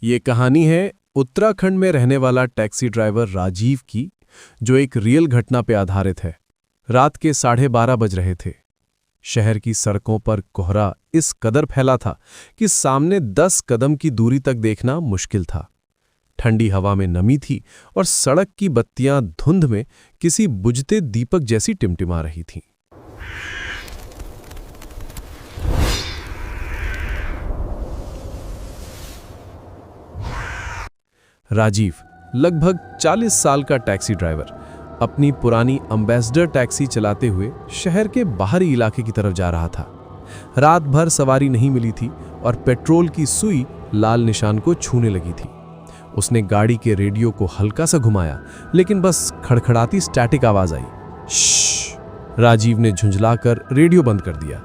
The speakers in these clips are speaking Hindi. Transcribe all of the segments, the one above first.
ये कहानी है उत्तराखंड में रहने वाला टैक्सी ड्राइवर राजीव की, जो एक रियल घटना पे आधारित है। रात के 12:30 बज रहे थे। शहर की सड़कों पर कोहरा इस कदर फैला था कि सामने 10 कदम की दूरी तक देखना मुश्किल था। ठंडी हवा में नमी थी और सड़क की बत्तियां धुंध में किसी बुझते दीपक जैसी टिमटिमा रही थीं। राजीव, लगभग 40 साल का टैक्सी ड्राइवर, अपनी पुरानी अम्बेसडर टैक्सी चलाते हुए शहर के बाहरी इलाके की तरफ जा रहा था। रात भर सवारी नहीं मिली थी और पेट्रोल की सुई लाल निशान को छूने लगी थी। उसने गाड़ी के रेडियो को हल्का सा घुमाया, लेकिन बस खड़खड़ाती स्टैटिक आवाज आई। श्श! राजीव ने झुंझलाकर रेडियो बंद कर दिया।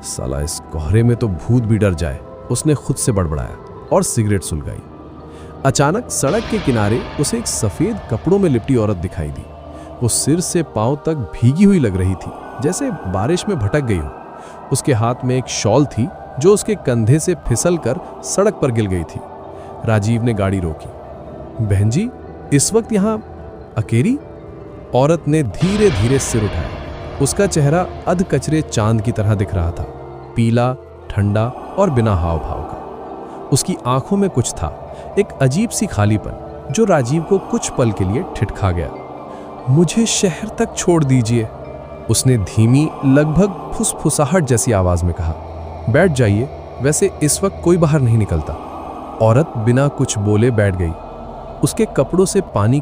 साला, इस कोहरे में तो भूत भी डर जाए, उसने खुद से बड़बड़ाया और सिगरेट सुलगाई। अचानक सड़क के किनारे उसे एक सफेद कपड़ों में लिपटी औरत दिखाई दी। वो सिर से पांव तक भीगी हुई लग रही थी, जैसे बारिश में भटक गई हो। उसके हाथ में एक शॉल थी जो उसके कंधे से फिसलकर सड़क पर गिर गई थी। राजीव ने गाड़ी रोकी। बहन जी, इस वक्त यहाँ अकेली? औरत ने धीरे धीरे सिर उठाया। उसका चेहरा अधकचरे चांद की तरह दिख रहा था, पीला, ठंडा और बिना हाव भाव का। उसकी आंखों में कुछ था, एक अजीब सी खालीपन, जो राजीव को कुछ पल के लिए ठिठका गया। मुझे शहर तक छोड़ दीजिए, उसने धीमी, लगभग फुसफुसाहट जैसी आवाज में कहा। बैठ जाइए, वैसे इस वक्त कोई बाहर नहीं निकलता। औरत बिना कुछ बोले बैठ गई। उसके कपड़ों से पानी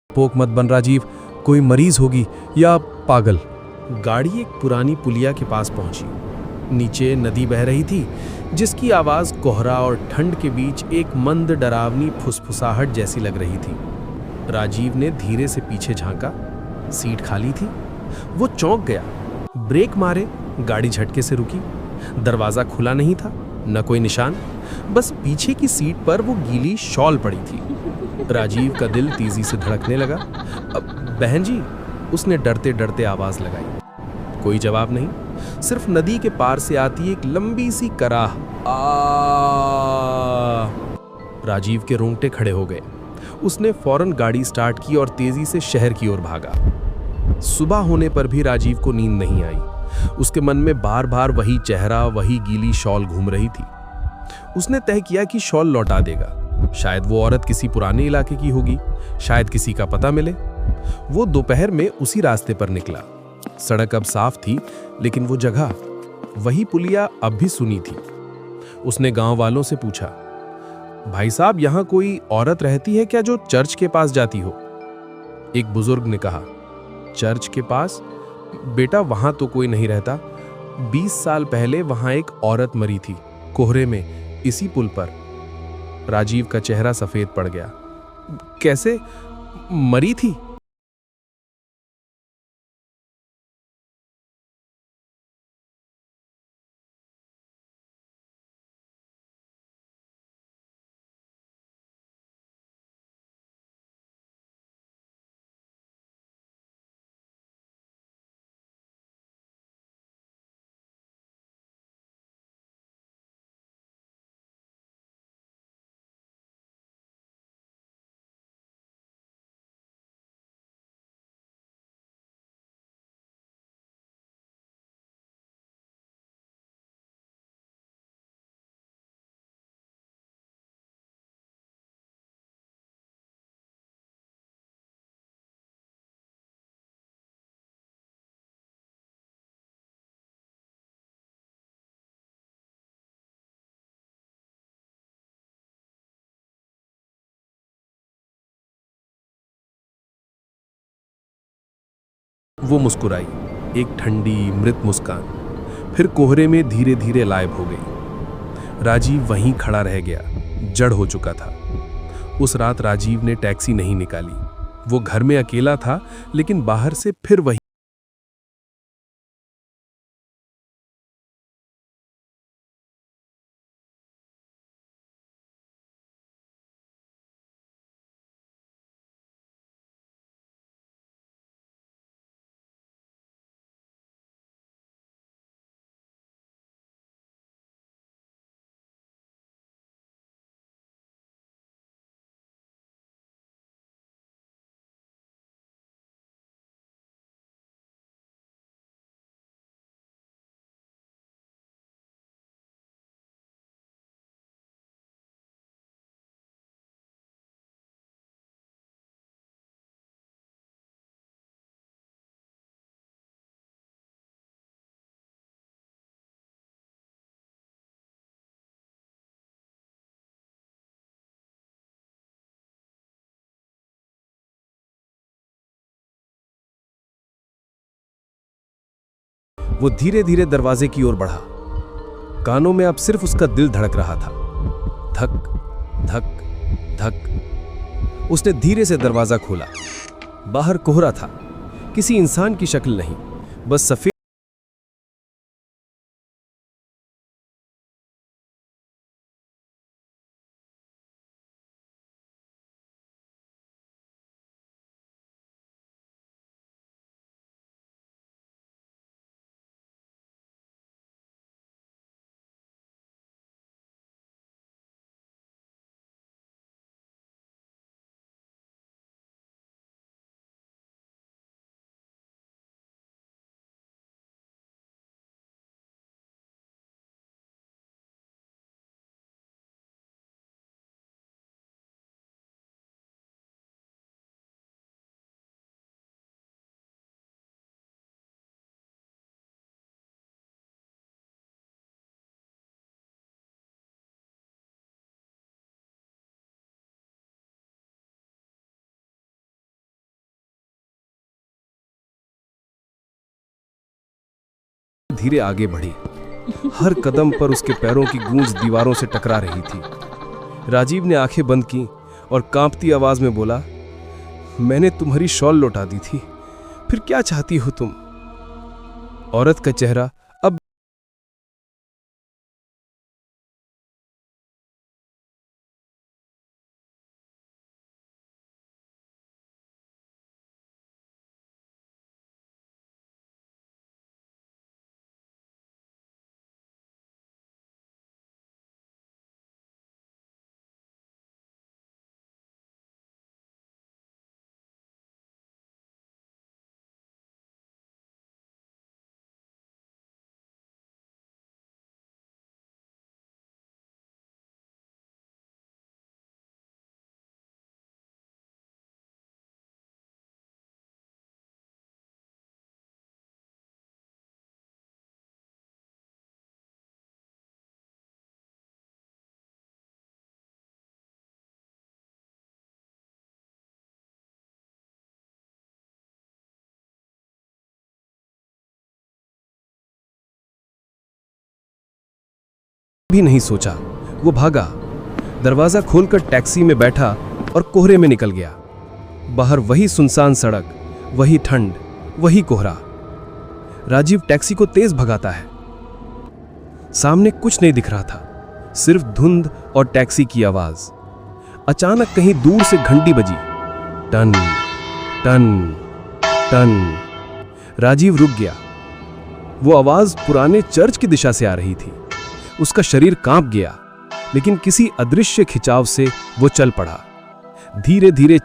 पोक मत बन राजीव, कोई मरीज होगी या पागल। गाड़ी एक पुरानी पुलिया के पास पहुंची। नीचे नदी बह रही थी, जिसकी आवाज कोहरा और ठंड के बीच एक मंद डरावनी फुसफुसाहट जैसी लग रही थी। राजीव ने धीरे से पीछे झांका। सीट खाली थी। वो चौंक गया। ब्रेक मारे, गाड़ी झटके से रुकी। दरवाजा खुला नहीं था, न कोई निशान, बस पीछे की सीट पर वो गीली शॉल पड़ी थी। राजीव का दिल तेजी से धड़कने लगा। बहन जी, उसने डरते डरते आवाज लगाई। कोई जवाब नहीं, सिर्फ नदी के पार से आती एक लंबी सी कराह। राजीव के रोंगटे खड़े हो गए। उसने फौरन गाड़ी स्टार्ट की और तेजी से शहर की ओर भागा। सुबह होने पर भी राजीव को नींद नहीं आई। उसके मन में बार बार वही चेहरा, वही गीली शॉल घूम रही थी। उसने तय किया कि शॉल लौटा देगा। शायद वो औरत किसी पुराने इलाके की होगी, शायद किसी का पता मिले। वो दोपहर में उसी रास्ते पर निकला। सड़क अब साफ थी, लेकिन वो जगह, वही पुलिया अब भी सुनी थी। उसने गांव वालों से पूछा, भाई साहब, यहां कोई औरत रहती है क्या जो चर्च के पास जाती हो? एक बुजुर्ग ने कहा, चर्च के पास? बेटा, वहां तो कोई नहीं रहता। 20 साल पहले वहां एक औरत मरी थी, कोहरे में, इसी पुल पर। राजीव का चेहरा सफेद पड़ गया। कैसे मरी थी? वो मुस्कुराई, एक ठंडी मृत मुस्कान, फिर कोहरे में धीरे धीरे गायब हो गई। राजीव वहीं खड़ा रह गया, जड़ हो चुका था। उस रात राजीव ने टैक्सी नहीं निकाली। वो घर में अकेला था, लेकिन बाहर से फिर वही। वो धीरे धीरे दरवाजे की ओर बढ़ा। कानों में अब सिर्फ उसका दिल धड़क रहा था, धक धक धक। उसने धीरे से दरवाजा खोला। बाहर कोहरा था, किसी इंसान की शक्ल नहीं, बस सफेद। धीरे आगे बढ़ी। हर कदम पर उसके पैरों की गूंज दीवारों से टकरा रही थी। राजीव ने आंखें बंद की और कांपती आवाज में बोला, मैंने तुम्हारी शॉल लौटा दी थी, फिर क्या चाहती हो तुम? औरत का चेहरा अब भी नहीं सोचा। वो भागा, दरवाजा खोलकर टैक्सी में बैठा और कोहरे में निकल गया। बाहर वही सुनसान सड़क, वही ठंड, वही कोहरा। राजीव टैक्सी को तेज भगाता है। सामने कुछ नहीं दिख रहा था, सिर्फ धुंध और टैक्सी की आवाज। अचानक कहीं दूर से घंटी बजी, टन टन टन। राजीव रुक गया। वो आवाज पुराने चर्च की दिशा से आ रही थी। उसका शरीर कांप गया, लेकिन किसी अदृश्य खिंचाव से वो चल पड़ा। धीरे धीरे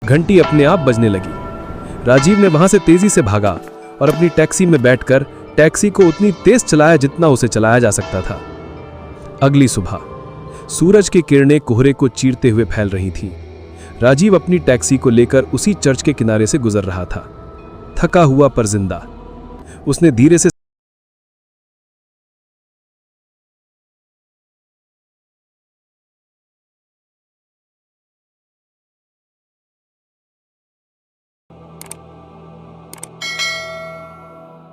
घंटी अपने आप बजने लगी। राजीव ने वहां से तेजी से भागा और अपनी टैक्सी में बैठकर टैक्सी को उतनी तेज चलाया जितना उसे चलाया जा सकता था। अगली सुबह सूरज की किरणें कोहरे को चीरते हुए फैल रही थीं। राजीव अपनी टैक्सी को लेकर उसी चर्च के किनारे से गुजर रहा था, थका हुआ पर जिंदा। उसने धीरे से